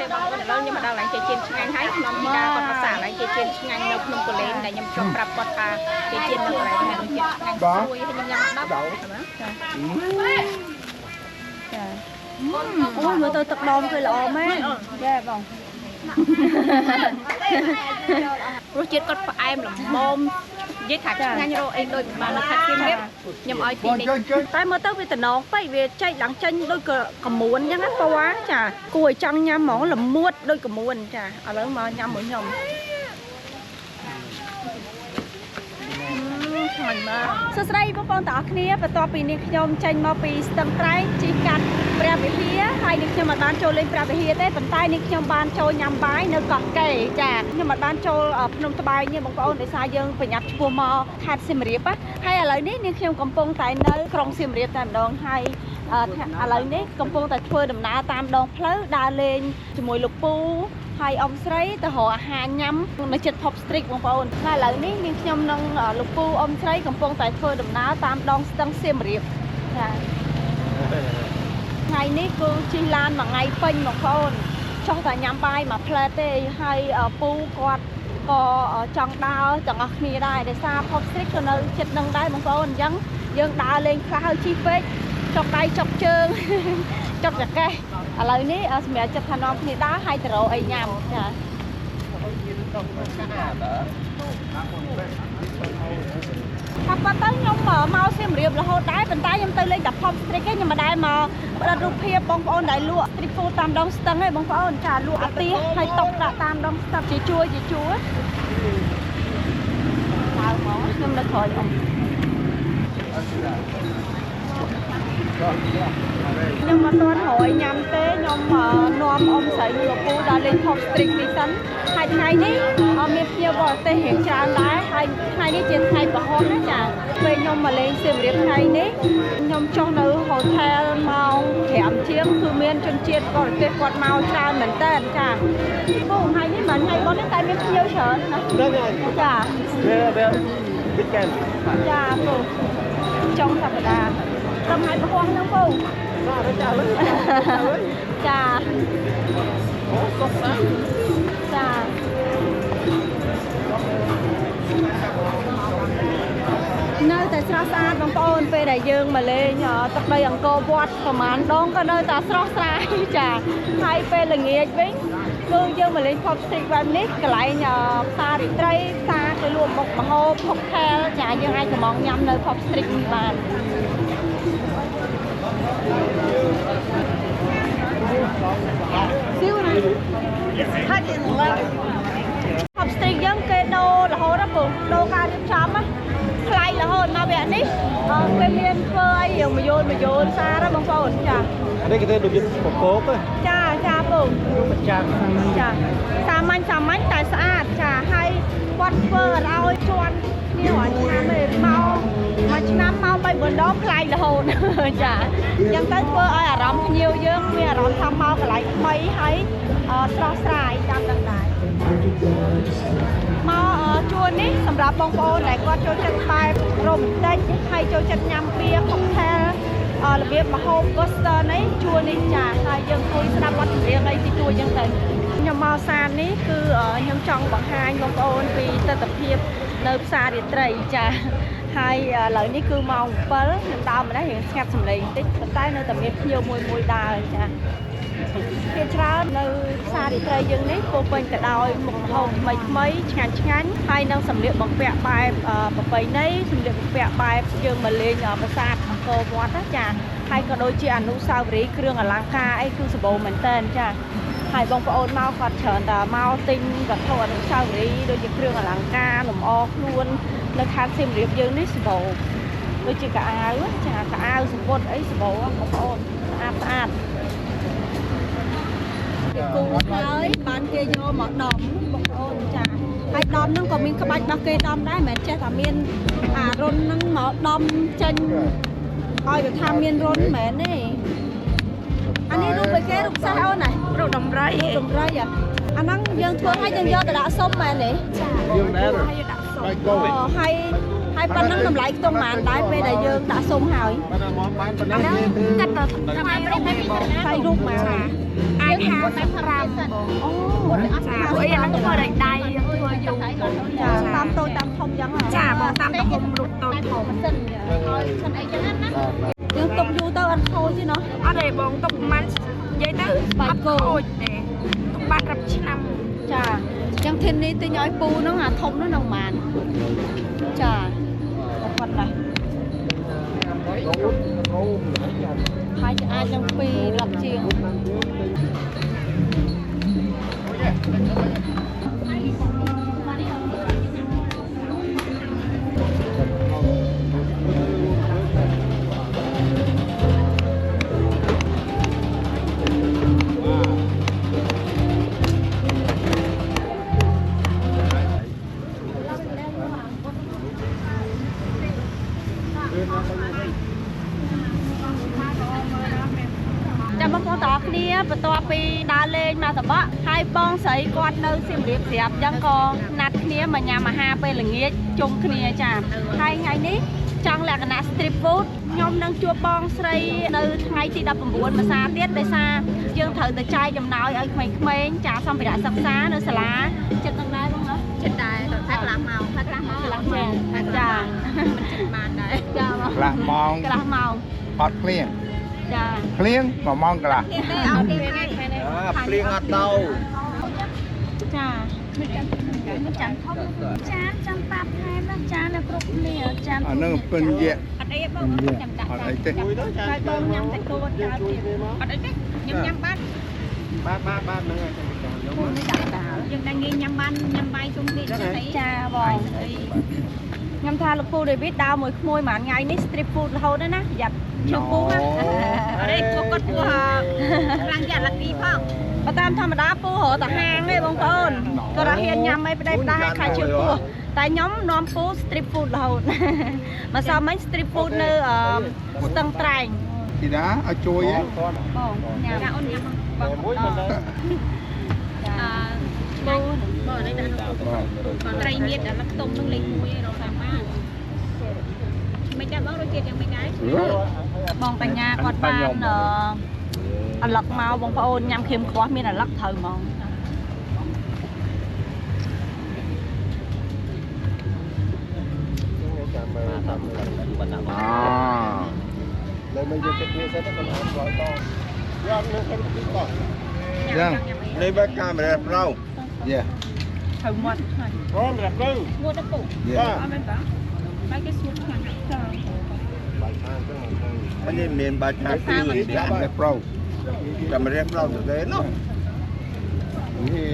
បងប្អូនឥឡូវខ្ញុំមកដល់ឡើងជាជាតិឆ្ងាញ់ហើយខ្ញុំពីតាគាត់ប្រសាឡើងជាជាតិឆ្ងាញ់នៅក្នុងកូលែនដែលខ្ញុំចង់ប្រាប់គាត់ថាជាជាតិនៅកន្លែងនេះជាឆ្ងាញ់ស្រួយហើយខ្ញុំញ៉ាំ10ចាចាអូមើលទៅទឹកដមគឺល្អមែនចាបងរសជាតិគាត់ផ្អែមល្មមនិយាយថាឆ្ងាញ់រកអីដូចបាននៅខេត្តសៀមរាបខ្ញុំឲ្យពីនេះតែមើលទៅវាតំណងពេកវាចែកឡើងចេញដូចកមួនអញ្ចឹងណាពណ៌ចាគួរឲ្យចង់ញ៉ាំហ្មងល្មួតដូចកមួនចាឥឡូវមកញ៉ាំមួយខ្ញុំឆ្ងាញ់មកសួស្តីបងប្អូនទាំងអស់គ្នាបន្ទាប់ពីនេះខ្ញុំចេញមកពីស្ទឹងត្រែងជិះកាត់ព្រះវិហារហើយនេះខ្ញុំមិនបានចូលលេងព្រះវិហារទេប៉ុន្តែនេះខ្ញុំបានចូលញ៉ាំបាយនៅកោះកេរចាខ្ញុំមិនបានចូលភ្នំត្បែងទេបងប្អូនដោយសារយើងប្រញាប់ឆ្ពោះមកខេត្តសៀមរាបហើយឥឡូវនេះនាងខ្ញុំកំពុងតែនៅក្រុងសៀមរាបតែម្ដងហើយឥឡូវនេះកំពុងតែធ្វើដំណើរតាមដងផ្លូវដើរលេងជាមួយលោកពូហើយអ៊ំស្រីទៅរកអាហារញ៉ាំនៅជិត Pop Street បងប្អូនហើយឥឡូវនេះនាងខ្ញុំនឹងលោកពូអ៊ំស្រីកំពុងតែធ្វើដំណើរតាមដងស្ទឹងសៀមរាបចាថ្ងៃនេះគឺជិះឡានមួយថ្ងៃពេញបងប្អូនចង់តែញ៉ាំបាយមួយផ្លែទេហើយពូគាត់ក៏ចង់ដើរទាំងអស់គ្នាដែរដោយសារ Pop Street ក៏នៅជិតនឹងដែរបងប្អូនអញ្ចឹងយើងដើរលេងខ្លះហើយជិះពេកចុកដៃចុកជើងចុកចកេះឥឡូវនេះសម្រាប់ចិត្តថានាំគ្នាដើរហើយទៅរកអីញ៉ាំចាថាប៉ុន្តែខ្ញុំមកសៀមរាបរហូតដែរប៉ុន្តែខ្ញុំទៅលេងតែ Pop Street ឯងខ្ញុំមិនដែលមកផ្ដិតរូបភាពបងប្អូនដែលលក់ street food តាមដងស្ទឹងឯងបងប្អូនចាលក់អាទាហើយតុកដាក់តាមដងស្ទឹងជាជួរដើរមកខ្ញុំនៅក្រោយអ៊ំខ្ញុំមកទាន់រយញ៉ាំទេខ្ញុំនាំអ៊ំស្រីលោកពូដល់លេង Pop Street នេះសិនហើយថ្ងៃនេះមានភ្ញៀវបរទេសរៀងច្រើនដែរហើយថ្ងៃនេះជាថ្ងៃប្រហោះណាចាពេលខ្ញុំមកលេងសៀមរាបថ្ងៃនេះខ្ញុំចុះនៅ hotel ម៉ោង5ជាងគឺមានជនជាតិបរទេសគាត់មកច្រើនមែនតើចាពូថ្ងៃនេះមិនថ្ងៃបុណ្យតែមានភ្ញៀវច្រើនណាចាចាពូចុងសប្តាហ៍កំហើយប្រហោះហ្នឹងពូចាអូសុខណាចានៅតែស្រស់ស្អាតបងប្អូនពេលដែលយើងមកលេងទឹកដីអង្គរវត្តប្រហែលដងក៏នៅតែស្រស់ស្រាយចាហើយពេលល្ងាចវិញគឺយើងមកលេង Pop Street បែបនេះកន្លែងផ្សាររាត្រីផ្សារគេលក់មុខម្ហូប cocktail ចាយើងអាចកំងញ៉ាំនៅ Pop Street នេះបានPop Street យើងគេដូររហូតដល់ដូរការរៀបចំថ្លៃរហូតមកវគ្គនេះគេមានធ្វើអីយើងមួយយូនសារបងប្អូនចានេះគេធ្វើដូចជាបបោកចាពូចាសាមញ្ញតែស្អាតចាហើយគាត់ធ្វើឲ្យជន់គ្នារាល់ឆ្នាំឯងមួយឆ្នាំមក3-4ដងថ្លៃរហូតចាអញ្ចឹងទៅធ្វើឲ្យអារម្មណ៍ភ្ញៀវយើងមានអារម្មណ៍ថាមកកន្លែងថ្មីហើយស្រស់ស្រាយតាមដល់ដែរមកជួននេះសម្រាប់បងប្អូនដែលគាត់ចូលចិត្តបែបរ៉ូមែនទិកហើយចូលចិត្តញ៉ាំបៀខុកថែលរបៀបម្ហូប Coaster នេះជួននេះចាហើយយើងគួយស្ដាប់បទចម្រៀងអីទីទួយអញ្ចឹងទៅខ្ញុំមកសាននេះគឺខ្ញុំចង់បង្ហាញបងប្អូនពីទស្សនភាពនៅផ្សាររាត្រីចាហើយឥឡូវនេះគឺម៉ោង7ខ្ញុំដើរមកនេះរៀងស្ងាត់សម្លេងបន្តិចប៉ុន្តែនៅតែមានភ្ញៀវមួយដើរចាគេច្រើននៅផ្សាររាត្រីយើងនេះពោពេញទៅដោយមុខម្ហូបថ្មីឆ្ងាញ់ហើយនឹងសម្លៀកបំពាក់បែបប្រពៃណីសម្លៀកបំពាក់បែបយើងមកលេងប្រាសាទអង្គរវត្តចាហើយក៏ដូចជាអនុស្សាវរីយ៍គ្រឿងអលង្ការអីគឺសម្បូរមែនតើចាហើយបងប្អូនមកគាត់ច្រើនតែមកទិញវត្ថុអនុស្សាវរីយ៍ដូចជាគ្រឿងអលង្ការលម្អខ្លួននៅខេត្តសៀមរាបយើងនេះសម្បូរដូចជាកៅអៅចាកៅអៅសំពត់អីសម្បូរបងប្អូនស្អាតគេគូហើយបានគេយកមកដំបងប្អូនចាហើយដំហ្នឹងក៏មានក្បាច់របស់គេដំដែរមិនមែនចេះតែមានអារុនហ្នឹងមកដំចេញឲ្យវាថាមានរុនមែនទេអានេះរូបគេរូបសាសអូនណារូបដំរីអាហ្នឹងយើងធ្វើឲ្យយើងយកទៅដាក់សុំមែនទេចាយើងដែរហើយដាក់សុំហើយប៉ុណ្ណឹងតម្លៃខ្ទង់ប៉ុន្មានដែរពេលដែលយើងដាក់សុំហើយអាហ្នឹងកាត់ទៅតាមរូបហើយរូបមកអា យខាងតែ5បង អូ ចាព្រោះអីអាហ្នឹងធ្វើដោយដៃយើងធ្វើយូរ ចាតាមតូចតាមធំចឹង ចាបងតាមទំហំរូបតូចធំ យើងទុកយូរទៅអត់ខូចទេណោះ អត់ទេបងទុកប្រហែលនិយាយទៅអត់ខូចទេទុកបានរាប់ឆ្នាំ ចាចឹងធាននេះទិញឲ្យពូហ្នឹងអាធំហ្នឹងនឹងប៉ុន្មានចាប៉ុណ្ណេះហើយអាចនឹង2 10ជាង ចាំបងប្អូនទាំងអស់គ្នាបន្ទាប់ពីដើរលេងមកសបកហើយបងស្រីគាត់នៅសៀមរាបស្រាប់អញ្ចឹងក៏ណាត់គ្នាមកញ៉ាំអាហារពេលល្ងាចជុំគ្នាចាហើយថ្ងៃនេះចង់លក្ខណៈ street food ខ្ញុំនឹងជួបបងស្រីនៅថ្ងៃទី19មេសាទៀតដោយសារយើងត្រូវទៅចែកចំណាយឲ្យក្មេងៗចាសម្ភារៈសិក្សានៅសាលាចិត្តនឹងដែរបងហ៎ចិត្តដែរតែកន្លះម៉ោងចាមិនចិត្តបានដែរចា កន្លះម៉ោង កន្លះម៉ោង អត់ភ្លៀង ចា ភ្លៀង1ម៉ោងកន្លះ ទេអត់ទេថ្ងៃនេះ ភ្លៀងអត់ទៅ ចាមិនចាំធំចាចាំប៉ាប់ថែមណាចានៅគ្រប់គ្នាចា អានឹងពិនយៈ អត់អីបងចាំដាក់ អត់អីទេ ហើយបងញ៉ាំតែគោតកើតទៀតអត់អីទេខ្ញុំញ៉ាំបាន បាទហ្នឹងហើយ គោនេះដាក់ដាល់យើងតែងាយញ៉ាំបានញ៉ាំបាយជុំនេះចាបងខ្ញុំថាលោកពូដេវីតដើរមួយក្មួយមួយថ្ងៃនេះ street food រហូតណាប្រយ័ត្នជើងពូណាអត់ទេគាត់ពោះខ្លាំងយ៉ាត់ឡាគីផងបើតាមធម្មតាពូរកតែហាងទេបងប្អូនក៏រកហ៊ានញ៉ាំអីប្តេផ្ដាឲ្យខ្លាចជើងពូតែខ្ញុំនាំពូ street food រហូតមកសមមិញ street food នៅស្ទឹងត្រែង ធីតាឲ្យជួយឯង បងញ៉ាំអូនញ៉ាំបងមួយមិនដែរពូបងនេះដាក់còn ត្រីមៀតដល់ខ្ទមនឹងលេខ1រកតាមបានមិនដែរបងរសជាតិយ៉ាងម៉េចដែរបងបញ្ញាគាត់បានអាឡឹកមកបងប្អូនញ៉ាំគ្រៀមខ្វះមានអាឡឹកត្រូវហ្មង លើមិនយកចិត្តវាសិនទៅអត់ស្គាល់តយកនឹងខ្ញុំទីត ចឹង នេះបើកាមេរ៉ាប្រូ យេ ត្រូវមាត់ឆ្ងាញ់ អូមេរ៉ាប្រូ ងួតទៅពូ យេ បាទ អត់មែនតាបាយគេស្ងួតឆ្ងាញ់ចា បាយខាងទៅនេះមានបាយខាងពីរ កាមេរ៉ាប្រូ កាមេរ៉ាប្រូទៅទេនោះ វា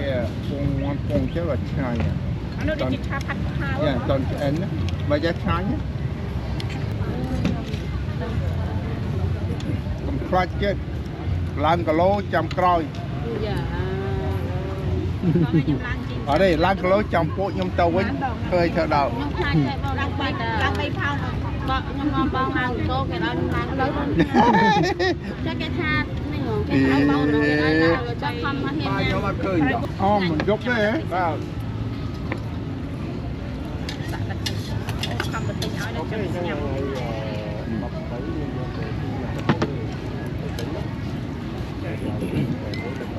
ពងជើអត់ឆ្ងាញ់ អានោះដូចជាឆាផាត់ខោ យ៉ាតន់ឆ្អិនបើយ៉ាឆ្ងាញ់កុំខ្លាចចិត្តឡើងគីឡូចាំក្រោយ យ៉ាបងខ្ញុំឡើងជី អត់ទេឡើងគីឡូចាំពួកខ្ញុំទៅវិញឃើញធ្វើដល់ ខ្ញុំខ្លាចតែបងឡើង3ផោនបងខ្ញុំមកបងឡើងគោគេដល់ឡើងលើចាគេថានេះហ៎គេឲ្យបងនោះគេឲ្យចាំខំមកហ៊ាន បាទ ញ៉ា ខ្ញុំ ំ អត់ឃើញអូមិនយកទេបាទ ខំបន្តិចឲ្យដល់ចាំញ៉ាំ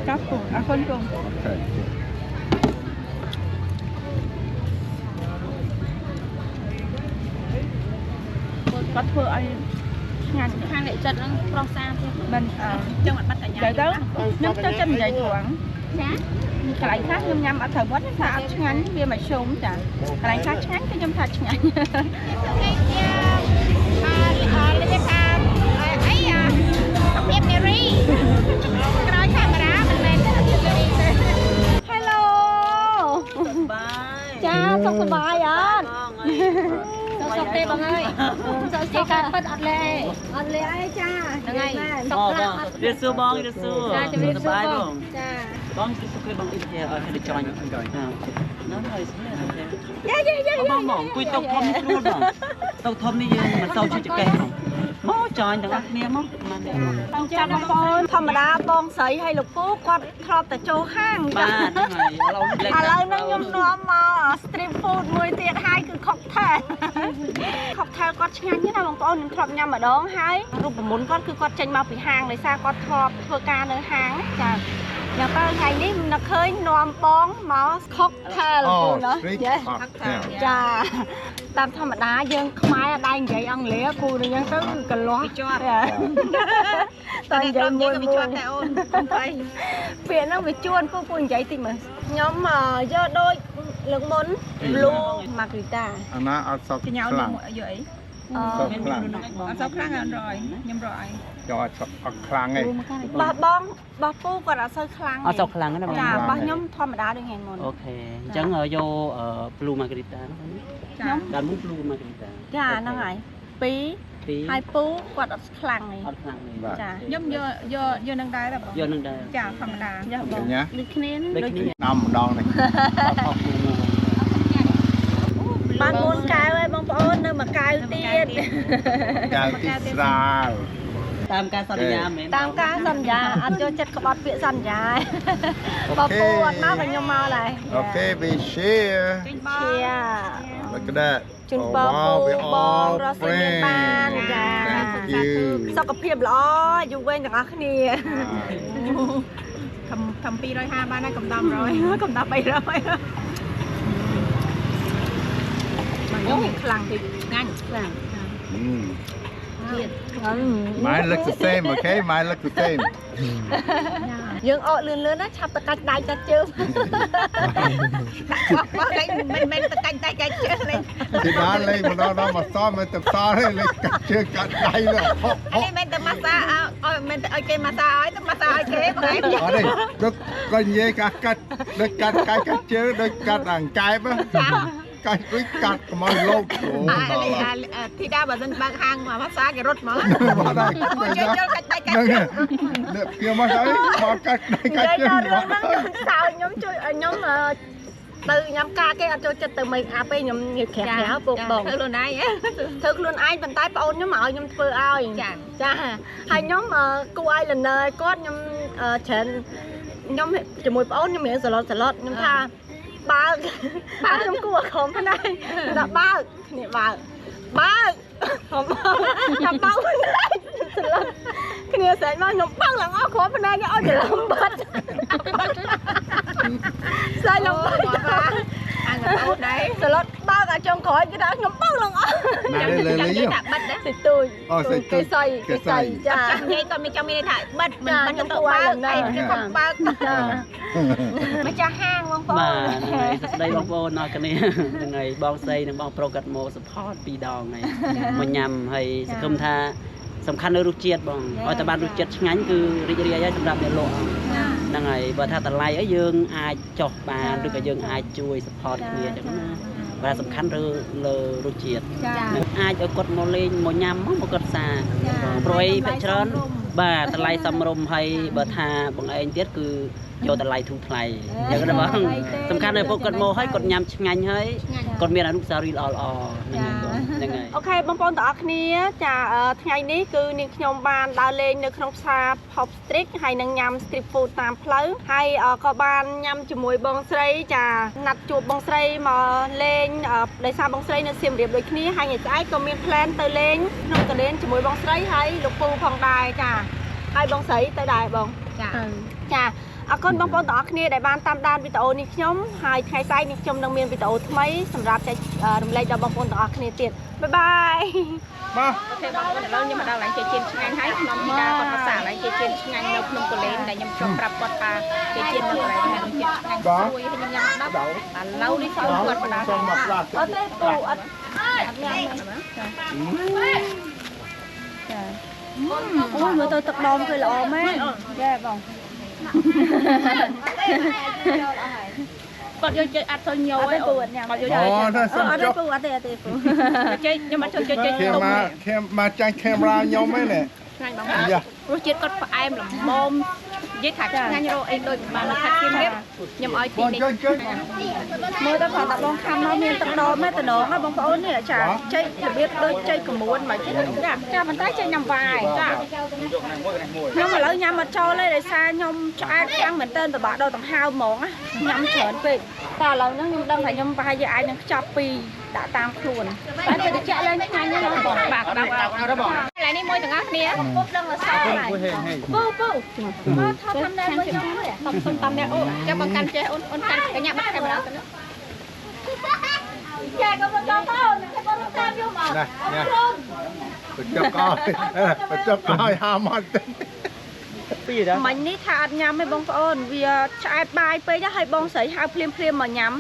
កាប់ពុកអរគុណពុក អូខេ គាត់ធ្វើឲ្យឆ្ងាញ់ខាងអ្នកចិត្តហ្នឹងប្រុសសារទៀតមិនចឹងអត់បាត់តែញ៉ាំទៅខ្ញុំចូលចិត្តនិយាយត្រង់ចាកន្លែងខ្លះខ្ញុំញ៉ាំអត់ត្រូវវត្តថាអត់ឆ្ងាញ់វាមិនជុំចាកន្លែងខ្លះឆ្ងាញ់គឺខ្ញុំថាឆ្ងាញ់លេខថាអីភាពនារីក្រោយកាមេរ៉ាមិនមែនទេ Hello ចាសុខសប្បាយអត់សុខទេបងអើយសុខជាការពិតអត់លេអត់លេអីចាហ្នឹងហើយសុខបង រៀបសួរបងរៀបសួរ ចាជំរាបសួរបងចា បងជិះសុខបងអ៊ីជាឲ្យទៅចាញ់ហ្នឹងហើយស្មាន យាយ បងមកអង្គុយតុកធំនេះស្រួលបងតុកធំនេះយើងមិនសូវជិះចកេះបងមកចាញ់ទាំងអស់គ្នាមកមិនទេ ចាបងប្អូនធម្មតាបងស្រីហើយលោកពូគាត់ធ្លាប់តែចូលហាង បាទហ្នឹងហើយឥឡូវលេង ឥឡូវហ្នឹងខ្ញុំនាំមក street food មួយទៀតហើយគឺ cocktail cocktail គាត់ឆ្ងាញ់ណាស់បងប្អូនខ្ញុំធ្លាប់ញ៉ាំម្ដងហើយរូបមន្តគាត់គឺគាត់ចេញមកពីហាងដោយសារគាត់ធ្លាប់ធ្វើការនៅហាងចា อย่างตอนไงนี่nó khơi nòm bóng máu cocktail Oh, nữa street dạ cocktail. dạ tam thầm đá dân mai ở đây vậy ăn lẽ cô này dân tới cần lo toàn vậy mùi mùi phiền nó bị chuôn cô vậy thì mà nhóm mà do đôi lượng món blue margarita អាណាអត់សក់ខ្លាំង vậy សក់ខ្លាំង sao khăn rồi nhầm rồi យកអត់សក់អត់ខ្លាំងទេ bà bong bà phu còn ở sơi khlang អត់សក់ខ្លាំងណាបង dạ bà nhóm thầm đá được ngày món អូខេអញ្ចឹងយកblue margarita ចា ដល់មុន blue margarita dạ nó ngày pí ពីរ hai pú quạt ở khlang này អត់ខ្លាំងទេ បាទ dạ ខ្ញុំយកនឹងដែរបង យកនឹងដែរ ចាធម្មតា dạ ឃើ vâng ញណា ដូចគ្នា ដូចគ្នា ដាំម្ដងនេះ អត់ខុសគ្នា បានមុនកៅហើយបងប្អូននៅមួយកៅទៀត កៅទីស្រាល តាមការសន្យាមែន តាមការសន្យាអត់ចូលចិត្តក្បត់ពាក្យសន្យាបងប្អូនអត់មកក៏ខ្ញុំមកដែរ អូខេ we share ជា look at that ជូនបងពូ we បង all រស់ស៊ីមានបានចា thank you សុខភាពល្អយូរវែងទាំងអស់គ្នា ทำ250បានហើយកុំដល់100កុំដល់300បងខ្ញុំខ្លាំងតិចឆ្ងាញ់ខ្លាំង ទៀត mine looks the same okay mine looks the same យើងអកលឿនលឿនណាឆាប់ទៅកាច់ដៃកាច់ជើង មកលេងមិនទៅកាច់តែកាច់ជើងលេង ទីណាលេងម្ដងដល់មកសមកទៅសលេងកាត់ជើងកាត់ដៃលើហុក អានេះមិនទៅម៉ាសាឲ្យមិនទៅឲ្យគេម៉ាសាឲ្យទៅម៉ាសាឲ្យគេបងឯង អត់ទេដឹកក៏និយាយកាត់ដឹកកាត់កាយកាត់ជើងដឹកកាត់អង្កែបកាច់ដូចកាត់កុំឲ្យលោកអូដល់ ធីតាបើមិនបើកហាងមកម៉ាសាគេរត់មក បាត់ហើយ ចូលកាច់តែកាច់ ហ្នឹងនេះខ្ញុំមកហើយមកកាត់ដៃកាច់ជើង រឿងហ្នឹងសើខ្ញុំជួយឲ្យខ្ញុំទៅញ៉ាំការគេអត់ចូលចិត្តទៅមេអាពេលខ្ញុំនិយាយក្រាស់ពុកបង ធ្វើខ្លួនឯង ធ្វើខ្លួនឯងប៉ុន្តែប្អូនខ្ញុំមកឲ្យខ្ញុំធ្វើឲ្យចាហើយខ្ញុំគួរឲ្យលនើគាត់ខ្ញុំច្រើនខ្ញុំជាមួយប្អូនខ្ញុំរៀនសឡុតខ្ញុំថាបើខ្ញុំគួរខំផ្នែកថាបើគ្នាបើខ្ញុំថាបើសឡុតគ្នាស្អែកមកខ្ញុំបើឡើងអស់គ្រាប់ផ្នែកឲ្យច្រឡំបាត់ស្អែកឡើងបាត់អានអូនដែរ សឡុតបើអាចចុងក្រោយគេថាខ្ញុំបើឡើងអស់ ណាលើលើយ ដាក់បិទដែរ សេទូច អូសេទូច គេសៃចា ចាំនិយាយក៏មិនចាំមានថាបិទមិនទៅបើកឯងគេកុំបើក ម្ចាស់ហាងបងប្អូ បាទ ន ហើយសួស្ដីបងប្អូនអរគ្នាហ្នឹងហើយបងស្រីនិងបងប្រុសកាត់មក support 2ដងហើយមកញ៉ាំហើយសង្ឃឹមថាសំខាន់នៅរសជាតិបងឲ្យតែបានរសជាតិឆ្ងាញ់គឺរីករាយហើយសម្រាប់អ្នកលក់ហ្នឹងហើយបើថាតម្លៃអីយើងអាចចុះបានឬក៏យើងអាចជួយ support គ្នាអញ្ចឹងណាបាទសំខាន់លើរសជាតិអាចឲ្យគាត់មកលេងមកញ៉ាំមកគាត់សាព្រោះឯងច្រើនបាទតម្លៃសមរម្យហើយបើថាបងឯងទៀតគឺយកតម្លៃធូរថ្លៃអញ្ចឹងណាបងសំខាន់នៅពួកគាត់មកហើយគាត់ញ៉ាំឆ្ងាញ់ហើយគាត់មានអនុស្សាវរីយ៍ល្អហ្នឹងហើយ អូខេបងប្អូនទាំងអស់គ្នាចាថ្ងៃនេះគឺនាងខ្ញុំបានដើរលេងនៅក្នុងផ្សារ Pop Street ហើយនឹងញ៉ាំ street food តាមផ្លូវហើយក៏បានញ៉ាំជាមួយបងស្រីចាណាត់ជួបបងស្រីមកលេងដោយសារបងស្រីនៅសៀមរាបដូចគ្នាហើយថ្ងៃស្អែកក៏មាន plan ទៅលេងក្នុងកលែនជាមួយបងស្រីហើយលោកពូផងដែរចាហើយបងស្រីទៅដែរបងចាអរគុណបងប្អូនទាំងអស់គ្នាដែលបានតាមដានវីដេអូនេះខ្ញុំហើយថ្ងៃស្អែកនេះខ្ញុំនឹងមានវីដេអូថ្មីសម្រាប់ចែករំលែកដល់បងប្អូនទាំងអស់គ្នាទៀតបាយបាយ បាទ អូខេបងប្អូនឥឡូវខ្ញុំមកដល់ឡើងជិះជិនឆ្ងាញ់ហើយខ្ញុំធីតាគាត់ប្រសាឡើងជិះជិនឆ្ងាញ់នៅក្នុងកលែងដែលខ្ញុំចង់ប្រាប់គាត់ថាជិះជិននៅកន្លែងហ្នឹងជិះឆ្ងាញ់ស្រួយហើយខ្ញុំញ៉ាំដល់ឥឡូវនេះខ្ញុំគាត់បណ្ដា សូមមកផ្លាស់ អត់ទេពូអត់ញ៉ាំចាអូមើលទៅទឹកដមគឺល្អមែនចាបង គាត់យកជិះអត់ទៅញយ អត់ទេពូអត់ញ៉ាំ គាត់យក អូ ជិះ ណាសុំ អត់ទេ ចុះ ពូអត់ទេពូ ជិះខ្ញុំមកជួយជិះ ខ្ញុំមកចាញ់កាមេរ៉ាខ្ញុំហ្នឹង ឆ្ងាញ់បង យ៉ា រសជាតិគាត់ផ្អែមល្មមនិយាយថាឆ្ងាញ់រកអីដូចបានថាធៀមរៀបខ្ញុំឲ្យទី បង នេះ ជួយ មើលទៅគាត់តែបងខំមកមានទឹកដមទេតំណងណាបងប្អូននេះចាចេករបៀបដូចចេកកមួនមកចាប៉ុន្តែចេកញ៉ាំវាយចាខ្ញុំឥឡូវញ៉ាំអត់ចូលទេដោយសារខ្ញុំឆ្អែតខ្លាំងមែនទែនពិបាកដល់ដង្ហើមហ្មងញ៉ាំច្រើនពេកតែឥឡូវហ្នឹងខ្ញុំដឹងថាខ្ញុំប្រហែលជាអាចនឹងខ្ចប់ពីដាក់តាមខ្លួនតែទៅចាក់ឡើងឆ្ងាញ់ណាស់បងបាទដល់បង ថ្ងៃនេះមួយទាំងអស់គ្នាពុកដឹងអសហើយ Hei hei. ពូមកថតតាមដែរមួយខ្ញុំតាមដែរអូចាំបងកាន់ចេះអូនកាន់កញ្ញាបាត់តែម្ដងទៅចាក៏បងបងអូនតែបងតាមយកមក Nè nha. Phải chấp coi hà mặt. ពីរដែរ មិញនេះថាអត់ញ៉ាំទេបងប្អូនវាឆ្អែតបាយពេកណាស់ហើយបងស្រីហៅភ្លាមមកញ៉ាំ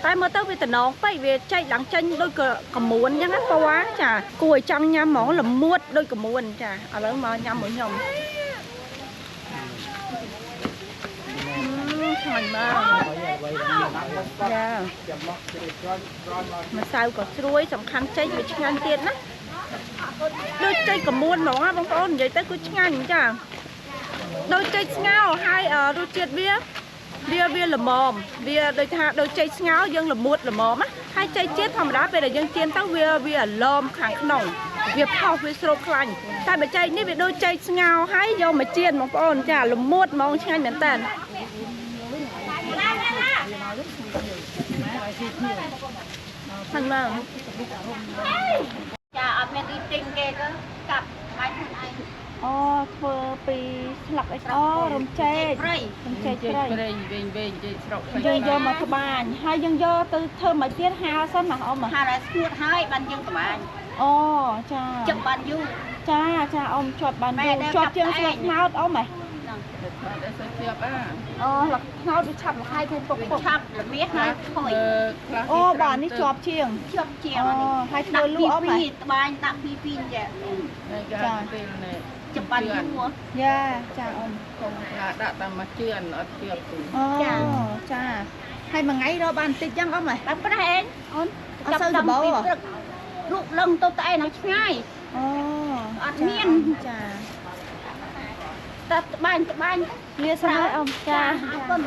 តែមើលទៅវាតំណងពេកវាចែកឡើងចេញដូចកមួនអញ្ចឹងណាពណ៌ចាគួរឲ្យចង់ញ៉ាំហ្មងល្មួតដូចកមួនចាឥឡូវមកញ៉ាំមួយខ្ញុំឆ្ងាញ់មកចាម្សៅក៏ស្រួយសំខាន់ចេញវាឆ្ងាញ់ទៀតណាដូចចេញកមួនហ្មងណាបងប្អូននិយាយទៅគឺឆ្ងាញ់ចាដូចចេកស្ងោរហើយរសជាតិវាល្មមវាដូចថាដូចចេកស្ងោរយើងល្មួតល្មមណាហើយចេកជាតិធម្មតាពេលដែលយើងចៀនទៅវាឡមខាងក្នុងវាផុសវាស្រូបខ្លាញ់តែបើចេកនេះវាដូចចេកស្ងោរហើយយកមកចៀនបងប្អូនចាល្មួតហ្មងឆ្ងាញ់មែនតើខាងមកចាអត់មានទីទិញគេទៅកាប់បាច់ខ្លួនឯងអូធ្វើពីស្លឹកអីអូរំចេកព្រៃរំចេកព្រៃវិញចេកស្រុកយើងយកមកត្បាញហើយយើងយកទៅធ្វើមកទៀតហាលសិនណាអ៊ំហាលឲ្យស្ងួតហើយបានយើងត្បាញអូចាជាប់បានយូរចាអ៊ំជាប់បានយូរជាប់ជាងស្លឹកត្នោតអ៊ំហ៎អូស្លឹកត្នោតវាឆាប់ហើយទៅពុកឆាប់ល្មៀសហើយខុយអូបាទនេះជាប់ជាងអូហើយធ្វើលក់អ៊ំហ៎ត្បាញដាក់ពីអញ្ចឹងចាจะปั่นยัวย่าจ้าอมคงដាក់តាមមកជឿអត់ជឿពីចាចាហើយមួយថ្ងៃរកបានតិចចឹងអមហ៎បានប្រហែលអូនអត់សូវដបោរូបលឹងទៅតែណាឆ្ងាយអូអត់មានចាតែត្បាញលាស្រួលអមចាអរគុណ